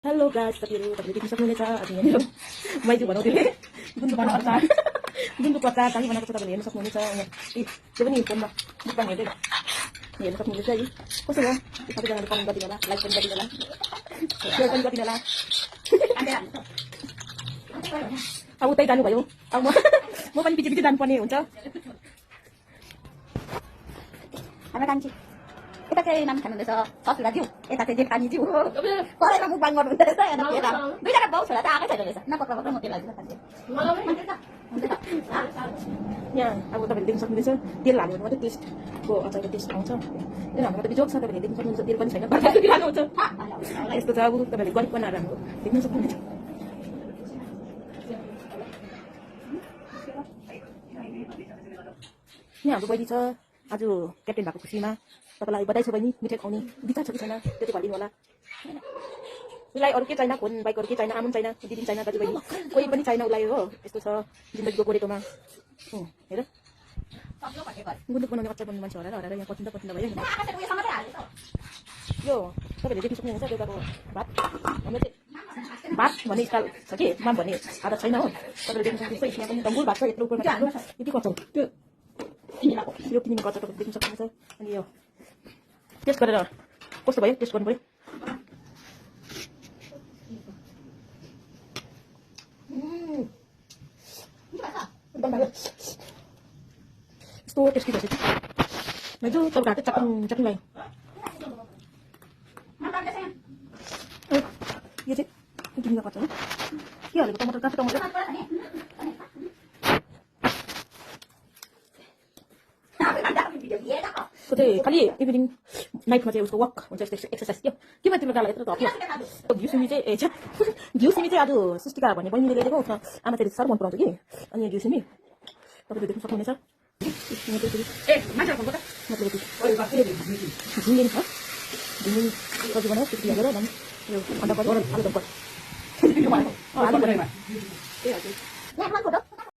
Hello guys, तपाईँले देख्न सक्नुहुनेछ आज यहाँनिर मैले बनाउँदै गुन्द्रुक अचार गुन्द्रुक अचार दामी बनाएको छ। तपाईँले हेर्न सक्नुहुनेछ। यहाँ त्यो पनि फोनमा बुकमा हेर्न सक्नुहुनेछ है। कसो भयो सबैजनाले कमेन्ट गरिदिनु होला, लाइक पनि गरिदिनु होला, सेयर पनि गरिदिनु होला। अब उतै जानुभयो, अब म पनि पछि जानुपर्ने हुन्छ। हाम्रो कान्छी यता चाहिँ नाम खानुहुँदैछ ससुरा ज्यू, यता चाहिँ जेठानी ज्यू कराईमा मुखबाङ गर्नुहुँदो रहेछ। दुईजना बाउ छोरा त आएकै छैन रहेछ। नपक्र पक्र म तेल हाल्छु खान्छे। यहाँ अब तपाईँले देख्न सक्नुहुनेछ तेल हाल्यो भने मात्रै टेस्टको अचारको टेस्ट आउँछ। किन हाम्रो त जोक छ, तपाईँले देख्न सक्नुहुन्छ तेल पनि छैन, खानुहुन्छ यस्तो छ। अब तपाईँले गरिब बनाएर हाम्रो देख्न सक्नुहुनेछ। यहाँ हाम्रो बहिनी छ आज क्याप्टेन भएको खुसीमा। तपाईँलाई बधाई छ बहिनी, मिठाई खुवाउने विचार छ कि छैन त्यो चाहिँ भनिदिनु होला। उसलाई अरू के चाहिन, फोन बाइक अरू के चाहिन, आमा पनि चाहिन, दिदी पनि चाहिन, दाजुबहिनी कोही पनि चाहिन उसलाई हो। यस्तो छ जिन्दगीको गोरेटोमा। हेर गुन्द्रुक बनाउने अचार बनाउने मान्छे हराएर हराएर यहाँ पचिन्दा भयो। यो तपाईँहरूले देख्न सक्नुहुन्छ बेलुकाको भात। हाम्रो चाहिँ भात भन्ने स्टाइल छ कि माम भन्ने आदत छैन हो। तपाईँले देख्न सक्नुहुन्छ यहाँ पनि डम्बुल भात छ। यत्रो उपरमा यति कचर त्यो यो किनेको अचार तपाईँले देख्न सक्नुहुन्छ। अनि यो टेस्ट गरेर कस्तो भयो टेस्ट गर्नु पऱ्यो। यस्तो टेस्टी भएछ कि जो तपाईँको हातै चटन चटन लाग्यो। यो चाहिँ किनेको अचार हो। के हालेको टमाटर, काँचो टमाटर त्यो चाहिँ खालि इभिनिङ नाइटमा चाहिँ उसको वक हुन्छ, यस्तो एक्सर्साइज के केमा तिम्रो गाला यत्रो धप्यो। घिउ सिमी चाहिँ घिउ सिमी चाहिँ आज सृष्टिका भन्ने बहिनीले ल्याएको आमा चाहिँ साह्रो मन पराउँछ कि। अनि घिउ सिमी तपाईँले देख्न सक्नुहुनेछ। झिङ्गे छ, झिङ्गे सब्जी बनायो त्यति हालेर झन् यो अन्डा पर्यो आलुदम पर्यो।